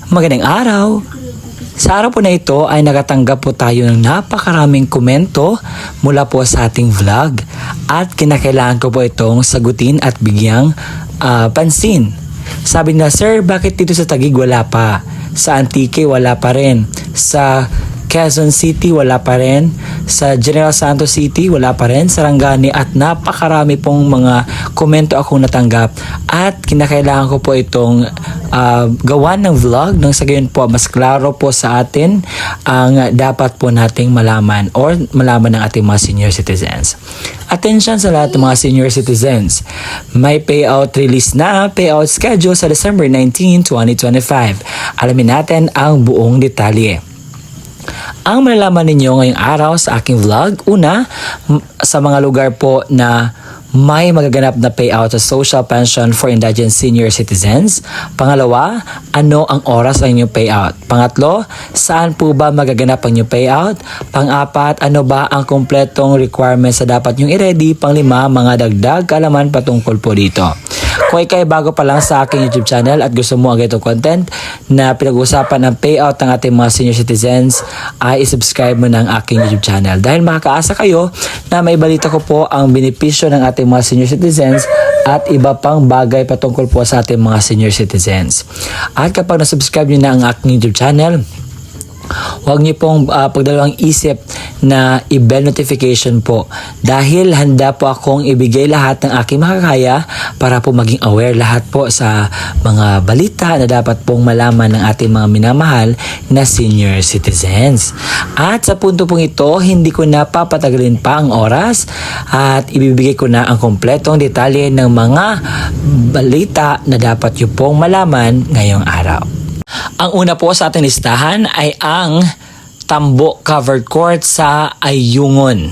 Magandang araw! Sa araw po na ito ay nakatanggap po tayo ng napakaraming komento mula po sa ating vlog at kinakailangan ko po itong sagutin at bigyang pansin. Sabi na, Sir, bakit dito sa Taguig wala pa? Sa Antique wala pa rin. Sa Quezon City wala pa rin. Sa General Santos City wala pa rin. Sarangani at napakarami pong mga komento akong natanggap at kinakailangan ko po itong gawan ng vlog nang sa gayon po mas klaro po sa atin ang dapat po nating malaman or malaman ng ating mga senior citizens. Attention sa lahat ng mga senior citizens. May payout release na, payout schedule sa December 19, 2025. Alamin natin ang buong detalye. Ang malalaman ninyo ngayong araw sa aking vlog, una, sa mga lugar po na may magaganap na payout sa social pension for indigent senior citizens. Pangalawa, ano ang oras ng inyong payout? Pangatlo, saan po ba magaganap ang inyong payout? Pang-apat, ano ba ang kumpletong requirements na dapat nyong i-ready? Pang-lima, mga dagdag kaalaman patungkol po dito. Kung ikay bago pa lang sa aking YouTube channel at gusto mo ang ganitong content na pinag-uusapan ng payout ng ating mga senior citizens, ay isubscribe mo na ang aking YouTube channel. Dahil makakaasa kayo na may balita ko po ang benepisyo ng ating mga senior citizens at iba pang bagay patungkol po sa ating mga senior citizens. At kapag nasubscribe nyo na ang aking YouTube channel, huwag niyo pong pagdalawang isip na i-bell notification po dahil handa po akong ibigay lahat ng aking makakaya para po maging aware lahat po sa mga balita na dapat pong malaman ng ating mga minamahal na senior citizens. At sa punto pong ito, hindi ko na papatagalin pa ang oras at ibibigay ko na ang kompletong detalye ng mga balita na dapat niyo pong malaman ngayong araw. Ang una po sa ating listahan ay ang Tambo Covered Court sa Ayungon.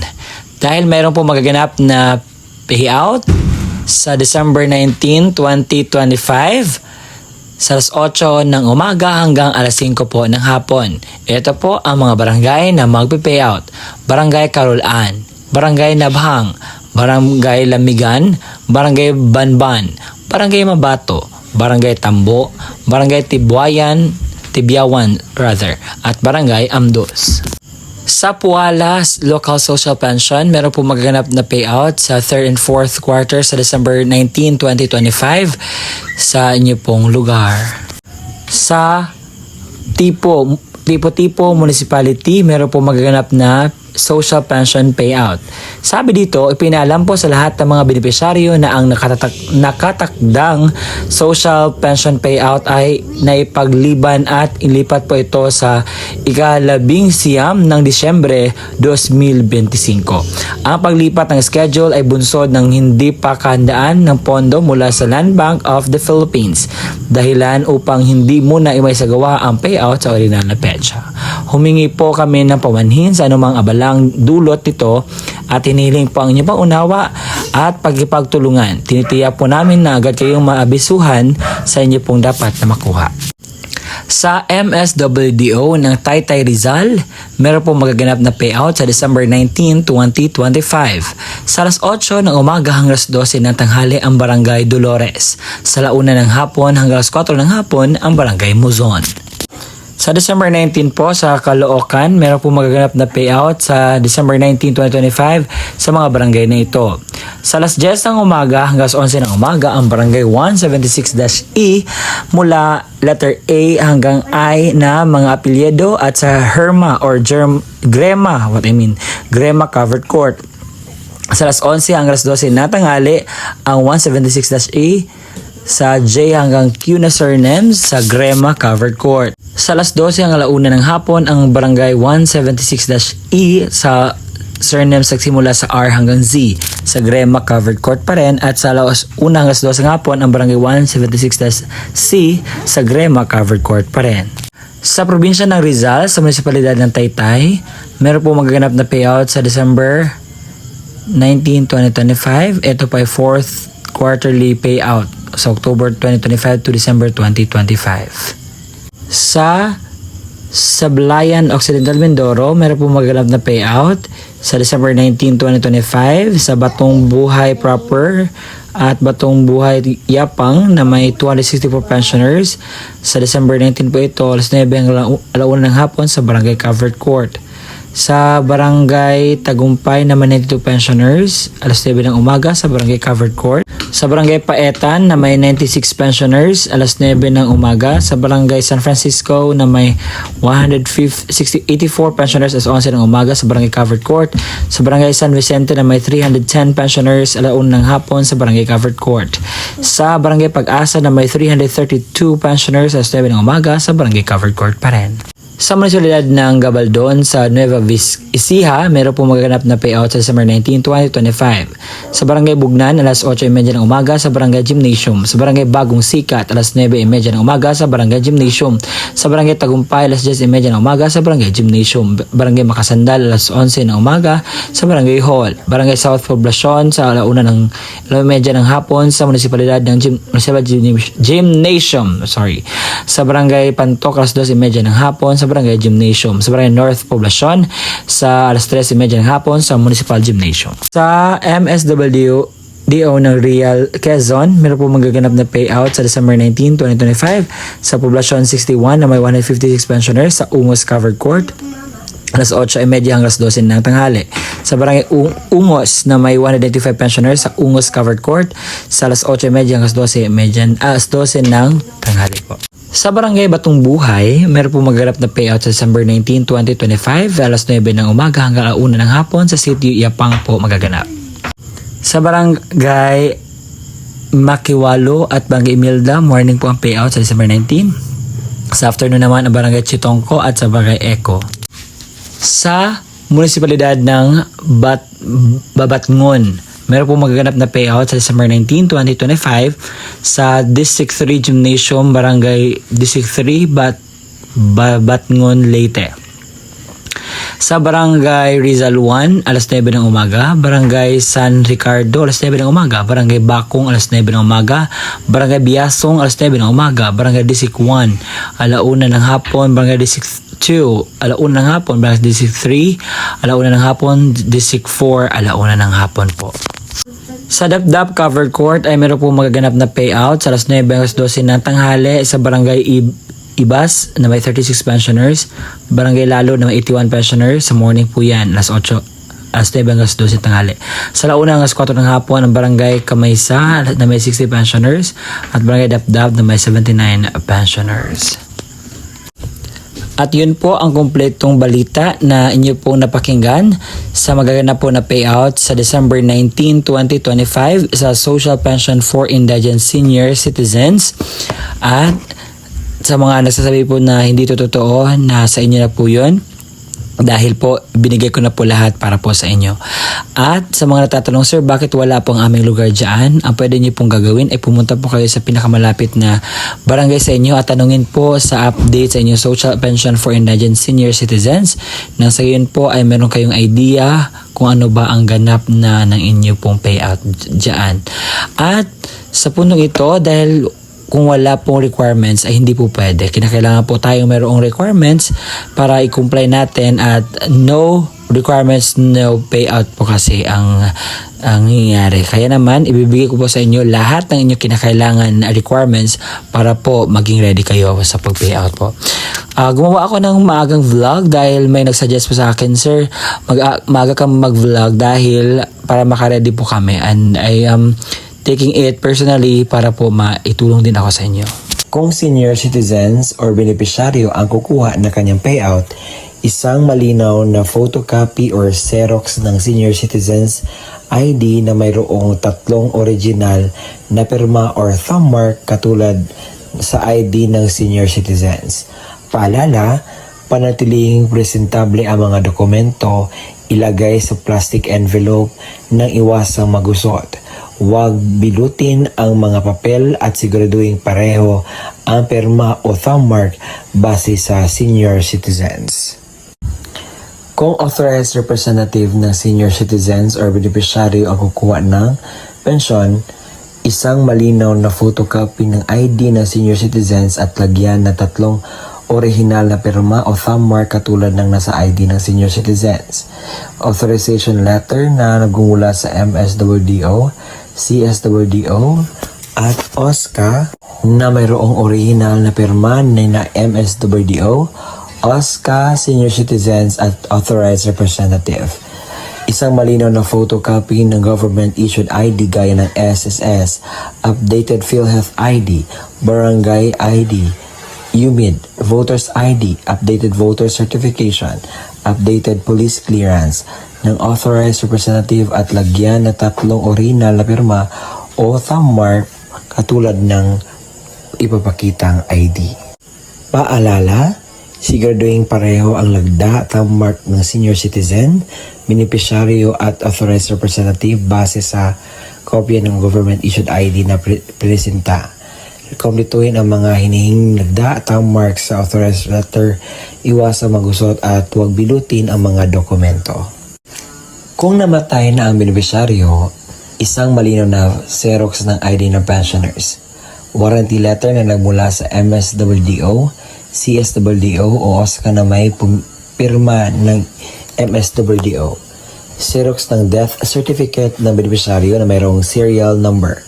Dahil mayroon po magaganap na payout sa December 19, 2025 sa alas 8 ng umaga hanggang alas 5 po ng hapon. Ito po ang mga barangay na magpe-payout. Barangay Carolan, Barangay Nabhang, Barangay Lamigan, Barangay Banban, Barangay Mabato, Barangay Tambo, Barangay Tibyawan at Barangay Amdos. Sa Pualas Local Social Pension, meron po magaganap na payout sa 3rd and 4th quarter sa December 19, 2025 sa inyo pong lugar. Sa Tipo Municipality, meron po magaganap na social pension payout. Sabi dito, ipinalam po sa lahat ng mga benepisyaryo na ang nakatakdang social pension payout ay naipagliban at ilipat po ito sa ika-19 ng Disyembre 2025. Ang paglipat ng schedule ay bunsod ng hindi pa kahandaan ng pondo mula sa Land Bank of the Philippines, dahilan upang hindi muna imaysagawa ang payout sa original na petsa. Humingi po kami ng pamanhin sa anumang abalang dulot nito at hinihiling po ang inyong pangunawa at pagkipagtulungan. Tinitiyak po namin na agad kayong maabisuhan sa inyo pong dapat na makuha. Sa MSWDO ng Taytay Rizal, meron po magaganap na payout sa December 19, 2025. Sa alas 8 ng umaga hanggang alas 12 ng tanghali ang Barangay Dolores. Sa launa ng hapon hanggang alas 4 ng hapon ang Barangay Muzon. Sa December 19 po sa Caloocan, meron po magaganap na payout sa December 19, 2025 sa mga barangay na ito. Sa alas 10 ng umaga hanggang alas 11 ng umaga ang Barangay 176-E mula letter A hanggang I na mga apelyido at sa Grema Covered Court. Sa alas 11 hanggang alas 12 na tanghali ang 176-E sa J hanggang Q na surnames sa Grema Covered Court. Sa alas 12 hanggang alauna ng hapon ang Barangay 176-E sa surnames nagsimula sa R hanggang Z sa Grema Covered Court pa rin, at sa alas 1 hanggang alas 12 ng hapon ang Barangay 176-C sa Grema Covered Court pa rin. Sa probinsya ng Rizal, sa munisipalidad ng Taytay, meron po magaganap na payout sa December 19, 2025. Ito pa ay 4th quarterly payout sa October 2025 to December 2025. Sa Sablayan Occidental Mindoro, meron po magaganap na payout sa December 19, 2025 sa Batong Buhay Proper At Batong Buhay Yapang na may 264 pensioners. Sa December 19 po ito, alas 9 hanggang alauna ng hapon sa Barangay Covered Court. Sa Barangay Tagumpay na may 92 pensioners, alas 9 ng umaga sa Barangay Covered Court. Sa Barangay Paetan na may 96 pensioners, alas 9 ng umaga. Sa Barangay San Francisco na may 84 pensioners, alas 11 ng umaga sa Barangay Covered Court. Sa Barangay San Vicente na may 310 pensioners, alas 1 ng hapon sa Barangay Covered Court. Sa Barangay Pag-asa na may 332 pensioners, alas 9 ng umaga sa Barangay Covered Court pa rin. Sa munisipalidad ng Gabaldon sa Nueva Ecija, meron po magaganap na payout sa December 19, 2025. Sa Barangay Bugnan, alas 8:30 ng umaga sa Barangay Gymnasium. Sa Barangay Bagong Sikat, alas 9:30 ng umaga sa Barangay Gymnasium. Sa Barangay Tagumpay, alas 10:30 ng umaga sa Barangay Gymnasium. Barangay Makasandal, alas 11 ng umaga sa Barangay Hall. Barangay South Poblacion sa alauna ng 11:30 ng hapon sa munisipalidad ng Gymnasium. Sa Barangay Pantok, alas 12:30 ng hapon sa Barangay Gymnasium. Sa Barangay North Poblacion sa alas 13:30 ng hapon sa Municipal Gymnasium. Sa MSWDO ng Real Quezon, meron po magaganap na payout sa December 19, 2025 sa Poblacion 61 na may 156 pensioners sa Ungos Covered Court. Alas 8:30 hanggang alas 12 ng tanghali. Sa Barangay Ungos na may 195 pensioners sa Ungos Covered Court sa alas 8:30 hanggang alas 12 ng tanghali po. Sa Barangay Batong Buhay, meron po magaganap na payout sa December 19, 2025 alas 9 ng umaga hanggang 1 ng hapon sa City Yapang po magaganap. Sa Barangay Makiwalo at Barangay Imelda, morning po ang payout sa December 19. Sa afternoon naman ang Barangay Chitongko at sa Barangay Eco. Sa munisipalidad ng Babatngon, meron po magaganap na payout sa December 19, 2025 sa District 3 Gymnasium, Barangay District 3, Babatngon, Leyte. Sa Barangay Rizal 1, alas 9 ng umaga. Barangay San Ricardo, alas 9 ng umaga. Barangay Bakong, alas 9 ng umaga. Barangay Biasong, alas 9 ng umaga. Barangay District 1, alauna ng hapon. Barangay District 2, alauna ng hapon. Barangay District 3, alauna ng hapon. District 4, alauna ng hapon po. Sa Dapdap Covered Court ay meron po magaganap na payout sa alas 9 hanggang 12 ng tanghali sa Barangay Ibas na may 36 pensioners, Barangay Lalo na may 81 pensioners, sa morning po yan, alas 9 hanggang 12 tanghali. Sa Launa hanggang 4 ng hapon, ang Barangay Kamaysa na may 60 pensioners at Barangay Dapdap na may 79 pensioners. At yun po ang kumpletong balita na inyo pong napakinggan sa magaganap po na payout sa December 19, 2025 sa Social Pension for Indigent Senior Citizens. At sa mga nagsasabi po na hindi ito totoo, na sa inyo na po yun. Dahil po, binigay ko na po lahat para po sa inyo. At sa mga natatanong, sir, bakit wala po ang aming lugar dyan? Ang pwede niyo pong gagawin ay pumunta po kayo sa pinakamalapit na barangay sa inyo at tanungin po sa update sa inyong Social Pension for Indigent Senior Citizens. Nang sa yun po ay meron kayong idea kung ano ba ang ganap na ng inyo pong payout dyan. At sa punong ito, dahil kung wala pong requirements ay hindi po pwede. Kinakailangan po tayong mayroong requirements para i-comply natin at no requirements, no payout po kasi ang nangyayari. Kaya naman, ibibigay ko po sa inyo lahat ng inyong kinakailangan na requirements para po maging ready kayo sa pag-payout po. Gumawa ako ng maagang vlog dahil may nagsuggest po sa akin, sir, maaga kang mag-vlog dahil para makaready po kami, and I am taking it personally para po maitulong din ako sa inyo. Kung senior citizens or beneficiaryo ang kukuha na kanyang payout, isang malinaw na photocopy or Xerox ng senior citizens ID na mayroong 3 original na pirma or thumb mark katulad sa ID ng senior citizens. Paalala, panatiling presentable ang mga dokumento, ilagay sa plastic envelope nang iwasang magusot. Huwag bilutin ang mga papel at siguraduhin pareho ang pirma o thumb mark base sa senior citizens. Kung authorized representative ng senior citizens or beneficiary ang kukuha ng pensyon, isang malinaw na photocopy ng ID ng senior citizens at lagyan na 3 original na pirma o thumb mark katulad ng nasa ID ng senior citizens. Authorization letter na nagmumula sa MSWDO, CSWDO, at OSCA na mayroong original na pirma na MSWDO, OSCA, Senior Citizens at Authorized Representative. Isang malinaw na photocopy ng government-issued ID gaya ng SSS, updated PhilHealth ID, Barangay ID, UMID, Voters ID, updated voter certification, updated police clearance ng authorized representative at lagyan na 3 original na pirma o thumb mark katulad ng ipapakitang ID. Paalala, siguraduhin pareho ang lagda thumb mark ng senior citizen, beneficiaryo at authorized representative base sa kopya ng government-issued ID na presenta. Kompletuhin ang mga hinihinging lagda thumb mark sa authorized letter, iwasang magusot at huwag bilutin ang mga dokumento. Kung namatay na ang beneficiaryo, isang malinaw na Xerox ng ID ng pensioners, warranty letter na nagmula sa MSWDO, CSWDO o OSCA na may pirma ng MSWDO, Xerox ng death certificate ng beneficiaryo na mayroong serial number,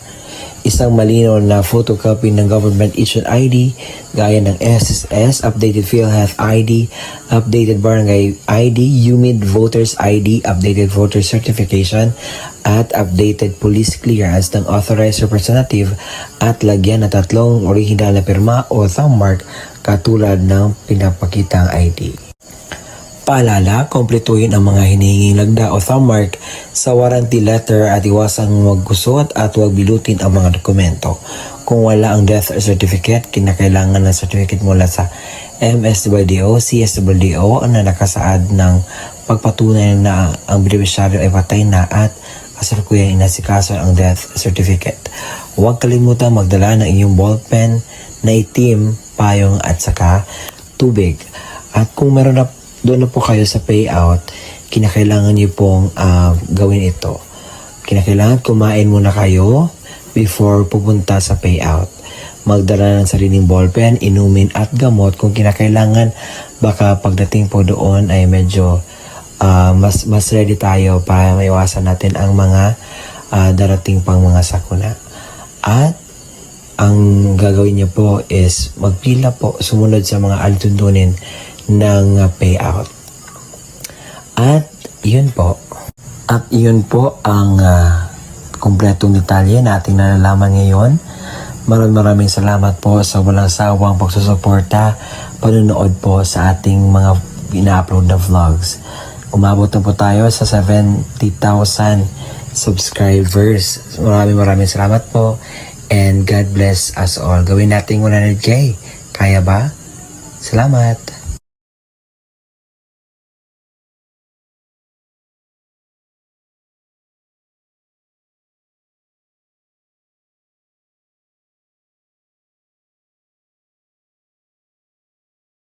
isang malinaw na photocopy ng government-issued ID gaya ng SSS, updated PhilHealth ID, updated Barangay ID, UMID Voters ID, updated voter certification, at updated police clearance ng authorized representative at lagyan na 3 original na pirma o thumb mark katulad ng pinapakitang ID. Paalala, kompletuhin ang mga hinihinging lagda o thumb mark sa warranty letter at iwasang magkusot at huwag bilutin ang mga dokumento. Kung wala ang death certificate, kinakailangan ng certificate mula sa MSWDO, CSWDO na nakasaad ng pagpatunay na ang beneficiaryo ay patay na at kasalukuyang inasikaso ang death certificate. Huwag kalimutan magdala ng inyong ballpen na itim, payong at saka tubig. At kung meron na doon na po kayo sa payout, kinakailangan niyo pong gawin ito. Kinakailangan kumain muna kayo before pupunta sa payout. Magdala ng sariling ballpen, inumin at gamot kung kinakailangan. Baka pagdating po doon ay medyo mas ready tayo para maiwasan natin ang mga darating pang mga sakuna. At ang gagawin niyo po is magpila po, sumunod sa mga alituntunin ng payout. At yun po. At yun po ang kumpletong detalye na ating nalalaman ngayon. Maraming salamat po sa walang sawang pagsusuporta, panunood po sa ating mga ina-upload na vlogs. Umabot na po tayo sa 70,000 subscribers. Maraming salamat po and God bless us all. Gawin natin 100K. Kaya ba? Salamat!